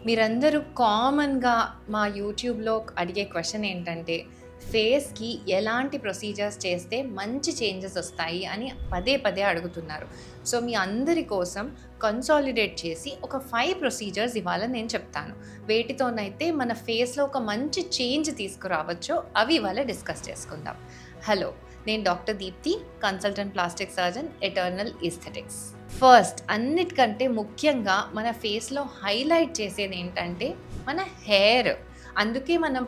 మీరందరూ కామన్‌గా మా యూట్యూబ్‌లో అడిగే క్వెషన్ ఏంటంటే, ఫేస్‌కి ఎలాంటి ప్రొసీజర్స్ చేస్తే మంచి చేంజెస్ ఒస్తాయి అని పదే పదే అడుగుతున్నారు. సో, మీ అందరి కోసం కన్సాలిడేట్ చేసి ఒక 5 ప్రొసీజర్స్ ఇవాళ నేను చెప్తాను. వేటితోనైతే మన ఫేస్‌లో ఒక మంచి చేంజ్ తీసుకురావచ్చో అవి ఇవాళ డిస్కస్ చేసుకుందాం. హలో! నేను doctor Deepti, consultant plastic surgeon, eternal aesthetics. First అన్నిటికంటే ముఖ్యంగా మన ఫేస్‌లో హైలైట్ చేసేదేంటంటే మన హెయిర్. అందుకే మనం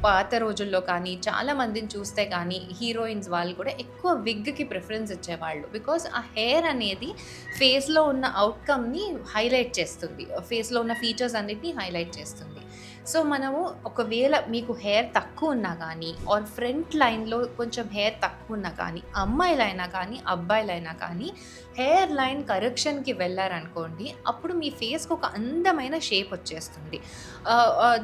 పాత రోజుల్లో కానీ చాలా మందిని చూస్తే కానీ హీరోయిన్స్ వాళ్ళు కూడా ఎక్కువ విగ్‌కి ప్రిఫరెన్స్ ఇచ్చేవాళ్ళు. బికాజ్ ఆ హెయిర్ అనేది ఫేస్‌లో ఉన్న ఔట్‌కమ్‌ని హైలైట్ చేస్తుంది. ఫేస్‌లో ఉన్న ఫీచర్స్ అన్నిటిని హైలైట్ చేస్తుంది. సో, మనము ఒకవేళ మీకు హెయిర్ తక్కువున్నా గానీ ఆర్ ఫ్రంట్ లైన్‌లో కొంచెం హెయిర్ తక్కువున్నా కానీ, అమ్మాయిలైనా కానీ, అబ్బాయిలైనా కానీ హెయిర్ లైన్ కరెక్షన్‌కి వెళ్లారనుకోండి, అప్పుడు మీ ఫేస్‌కి ఒక అందమైన షేప్ వచ్చేస్తుంది.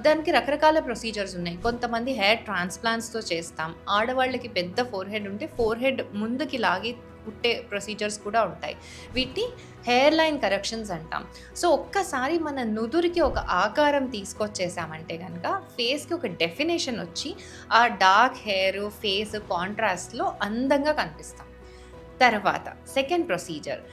దానికి రకరకాల ప్రొసీజర్స్ ఉన్నాయి. కొంతమంది హెయిర్ ట్రాన్స్‌ప్లాంట్స్‌తో చేస్తాం. ఆడవాళ్ళకి పెద్ద ఫోర్‌హెడ్ ఉంటే ఫోర్‌హెడ్ ముందుకి లాగి కుట్టే ప్రొసీజర్స్ కూడా ఉంటాయి. వీటిని హెయిర్ లైన్ కరెక్షన్స్ అంటాం. సో, ఒక్కసారి మన నుదురుకి ఒక ఆకారం తీసుకొచ్చేసామంటే గనక ఫేస్‌కి ఒక డెఫినిషన్ వచ్చి, ఆ డార్క్ హెయిర్, ఫేస్ కాంట్రాస్ట్‌లో అందంగా కనిపిస్తాం. తర్వాత సెకండ్ ప్రొసీజర్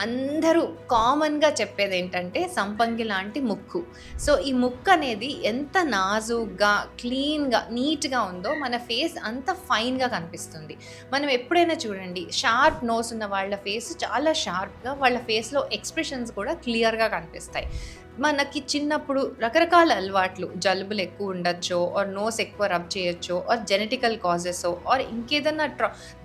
అందరూ కామన్‌గా చెప్పేదేంటంటే సంపంగి లాంటి ముక్కు. సో, ఈ ముక్కనేది ఎంత నాజూగ్గా, క్లీన్‌గా, నీట్‌గా ఉందో మన ఫేస్ అంత ఫైన్‌గా కనిపిస్తుంది. మనం ఎప్పుడైనా చూడండి షార్ప్ నోస్ ఉన్న వాళ్ళ ఫేస్ చాలా షార్ప్‌గా, వాళ్ళ ఫేస్‌లో ఎక్స్‌ప్రెషన్స్ కూడా క్లియర్‌గా కనిపిస్తాయి. మనకి చిన్నప్పుడు రకరకాల అలవాట్లు, జలుబులు ఎక్కువ ఉండొచ్చో, ఆర్ నోస్ ఎక్కువ రబ్ చేయొచ్చో, ఆర్ జెనెటికల్ కాజెసో, ఆర్ ఇంకేదన్నా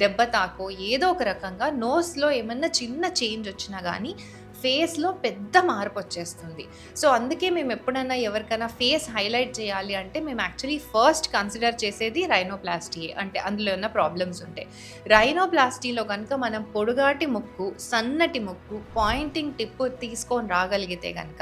దెబ్బ తాకో ఏదో ఒక రకంగా నోస్‌లో ఏమన్నా చిన్న చేంజ్ వచ్చినా గానీ ఫేస్‌లో పెద్ద మార్పొచ్చేస్తుంది. సో, అందుకే మేము ఎప్పుడన్నా ఎవరికైనా ఫేస్ హైలైట్ చేయాలి అంటే మేము యాక్చువల్లీ ఫస్ట్ కన్సిడర్ చేసేది రైనోప్లాస్టీయే. అంటే అందులో ఏమన్నా ప్రాబ్లమ్స్ ఉంటే. రైనోప్లాస్టీలో గనుక మనం పొడుగాటి ముక్కు, సన్నటి ముక్కు, పాయింటింగ్ టిప్ తీసుకొని రాగలిగితే గనక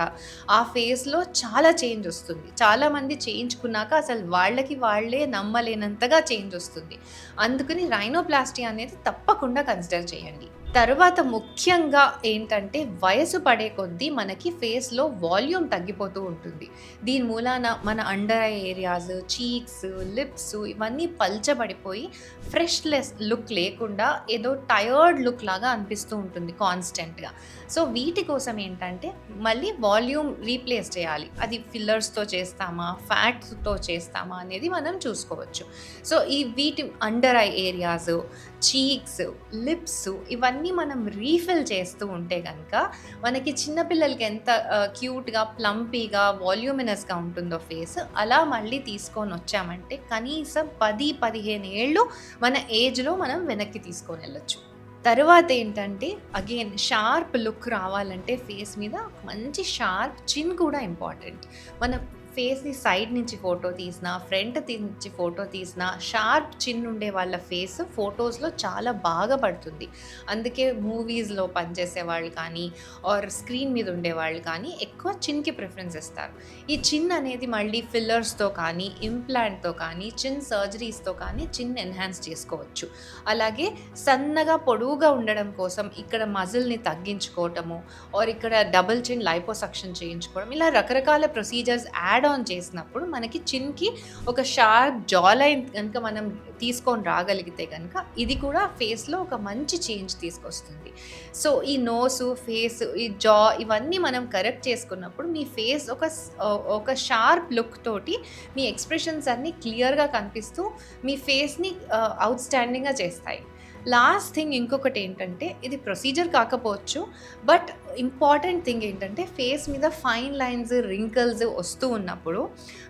ఆ ఫేస్‌లో చాలా చేంజ్ ఒస్తుంది. చాలామంది చేయించుకున్నాక అసలు వాళ్ళకి వాళ్ళే నమ్మలేనంతగా చేంజ్ ఒస్తుంది. అందుకని రైనోప్లాస్టీ అనేది తప్పకుండా కన్సిడర్ చేయండి. తర్వాత ముఖ్యంగా ఏంటంటే వయసు పడే కొద్దీ మనకి ఫేస్‌లో వాల్యూమ్ తగ్గిపోతూ ఉంటుంది. దీని మూలాన మన under eye areas, cheeks, lips ఇవన్నీ పల్చబడిపోయి ఫ్రెష్‌లెస్ లుక్ లేకుండా ఏదో టయర్డ్ లుక్ లాగా అనిపిస్తూ ఉంటుంది కాన్స్టెంట్‌గా. సో, వీటి కోసం ఏంటంటే మళ్ళీ వాల్యూమ్ రీప్లేస్ చేయాలి. అది ఫిల్లర్స్‌తో చేస్తామా, ఫ్యాట్స్‌తో చేస్తామా అనేది మనం చూసుకోవచ్చు. సో, వీటి under eye areas, cheeks, lips ఇవన్నీ మనం రీఫిల్ చేస్తూ ఉంటే గనక మనకి చిన్న పిల్లలకి ఎంత క్యూట్‌గా, ప్లంపీగా, వాల్యూమినస్‌గా ఉంటుందో ఫేస్ అలా మళ్ళీ తీసుకొనొచ్చామంటే కనీసం 10, 15 ఏళ్ళు మన ఏజ్‌లో మనం వెనక్కి తీసుకొనెళ్ళొచ్చు. తరువాత ఏంటంటే అగైన్ షార్ప్ లుక్ రావాలంటే ఫేస్ మీద మంచి షార్ప్ చిన్ కూడా ఇంపార్టెంట్. మన ఫేస్‌ని సైడ్ నుంచి ఫోటో తీసినా, ఫ్రంట్ నుంచి ఫోటో తీసినా షార్ప్ చిన్ ఉండే వాళ్ళ ఫేస్ ఫోటోస్‌లో చాలా బాగా పడుతుంది. అందుకే మూవీస్‌లో పనిచేసేవాళ్ళు కానీ, ఆర్ స్క్రీన్ మీద ఉండేవాళ్ళు కానీ ఎక్కువ చిన్‌కి ప్రిఫరెన్స్ ఇస్తారు. ఈ చిన్ అనేది మళ్ళీ ఫిల్లర్స్‌తో కానీ, ఇంప్లాంట్‌తో కానీ, చిన్ సర్జరీస్‌తో కానీ చిన్ ఎన్హాన్స్ చేసుకోవచ్చు. అలాగే సన్నగా, పొడవుగా ఉండడం కోసం ఇక్కడ మజిల్‌ని తగ్గించుకోవటము, ఆర్ ఇక్కడ డబుల్ చిన్ లైపోసక్షన్ చేయించుకోవడం ఇలా రకరకాల ప్రొసీజర్స్ యాడ్ ఆన్ చేసినప్పుడు మనకి చిన్‌కి ఒక షార్ప్ జా లైన్ గనుక మనం తీసుకొని రాగలిగితే గనుక ఇది కూడా ఫేస్‌లో ఒక మంచి చేంజ్ తీసుకొస్తుంది. సో, ఈ నోసు, ఫేస్, ఈ జా ఇవన్నీ మనం కరెక్ట్ చేసుకున్నప్పుడు మీ ఫేస్ ఒక షార్ప్ లుక్ తోటి మీ ఎక్స్‌ప్రెషన్స్ అన్నీ క్లియర్‌గా కనిపిస్తూ మీ ఫేస్‌ని ఔట్‌స్టాండింగ్‌గా చేస్తాయి. లాస్ట్ థింగ్ ఇంకొకటేంటంటే ఇది ప్రొసీజర్ కాకపోవచ్చు. బట్ ఇంపార్టెంట్ థింగ్ ఏంటంటే ఫేస్ మీద ఫైన్ లైన్స్, రింకిల్స్ వస్తూ ఉన్నప్పుడు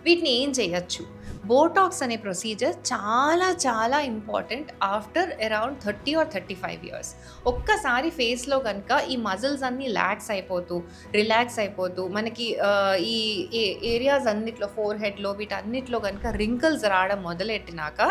వీటిని ఏం చేయొచ్చు? బోటాక్స్ అనే ప్రొసీజర్ చాలా చాలా important after around 30 or 35 years. ఒక్కసారి ఫేస్‌లో గనుక ఈ మజిల్స్ అన్నీ రిలాక్స్ అయిపోతూ మనకి ఈ ఏరియాస్ అన్నిట్లో ఫోర్‌హెడ్‌లో వీటన్నిటిలో గనుక రింకిల్స్ రావడం మొదలెట్టినాక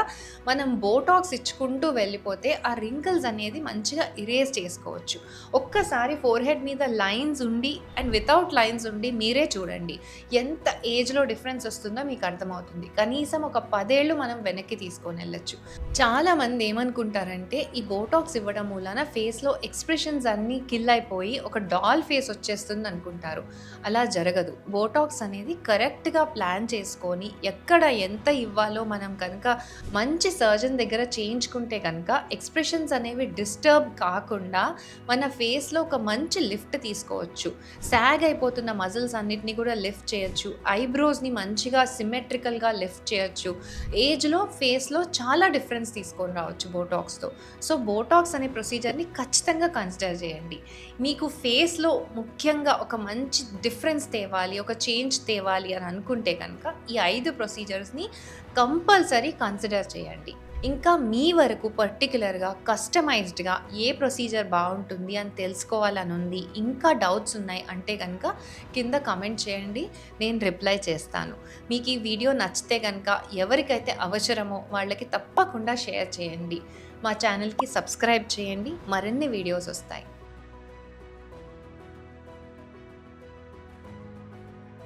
మనం బోటాక్స్ ఇచ్చుకుంటూ వెళ్ళిపోతే ఆ రింకిల్స్ అనేది మంచిగా ఇరేజ్ చేసుకోవచ్చు. ఒక్కసారి ఫోర్‌హెడ్ మీద లైన్స్ ఉండి అండ్ వితౌట్ లైన్స్ ఉండి మీరే చూడండి. ఎంత ఏజ్‌లో డిఫరెన్స్ వస్తుందో మీకు అర్థమవుతుంది. కనీసం ఒక 10 ఏళ్ళు మనం వెనక్కి తీసుకొనెళ్ళొచ్చు. చాలామంది ఏమనుకుంటారంటే ఈ బోటాక్స్ ఇవ్వడం మూలాన ఫేస్‌లో ఎక్స్‌ప్రెషన్స్ అన్నీ కిల్ అయిపోయి ఒక డాల్ ఫేస్ వచ్చేస్తుంది అనుకుంటారు. అలా జరగదు. బోటాక్స్ అనేది కరెక్ట్‌గా ప్లాన్ చేసుకొని ఎక్కడ ఎంత ఇవ్వాలో మనం కనుక మంచి సర్జన్ దగ్గర చేయించుకుంటే కనుక ఎక్స్‌ప్రెషన్స్ అనేవి డిస్టర్బ్ కాకుండా మన ఫేస్‌లో ఒక మంచి లిఫ్ట్ తీసుకోవచ్చు. సాగ్ అయిపోతున్న మజిల్స్ అన్నిటిని కూడా లిఫ్ట్ చేయొచ్చు. ఐబ్రోస్‌ని మంచిగా సిమెట్రికల్‌గా లిఫ్ట్ చేయొచ్చు. ఏజ్‌లో, ఫేస్‌లో చాలా డిఫరెన్స్ తీసుకొని రావచ్చు బోటాక్స్‌తో. సో, బోటాక్స్ అనే ప్రొసీజర్‌ని ఖచ్చితంగా కన్సిడర్ చేయండి. మీకు ఫేస్‌లో ముఖ్యంగా ఒక మంచి డిఫరెన్స్ తేవాలి, ఒక చేంజ్ తేవాలి అని అనుకుంటే కనుక ఈ 5 ప్రొసీజర్స్‌ని కంపల్సరీ కన్సిడర్ చేయండి. ఇంకా మీ వరకు పర్టిక్యులర్‌గా కస్టమైజ్డ్‌గా ఏ ప్రొసీజర్ బావుంటుంది అని తెలుసుకోవాలని ఉంది, ఇంకా డౌట్స్ ఉన్నాయి అంటే గనక కింద కామెంట్ చేయండి. నేను రిప్లై చేస్తాను. మీకు ఈ వీడియో నచ్చితే గనక ఎవరికైతే అవసరమో వాళ్ళకి తప్పకుండా షేర్ చేయండి. మా ఛానల్‌కి సబ్స్క్రైబ్ చేయండి. మరిన్ని వీడియోస్ వస్తాయి.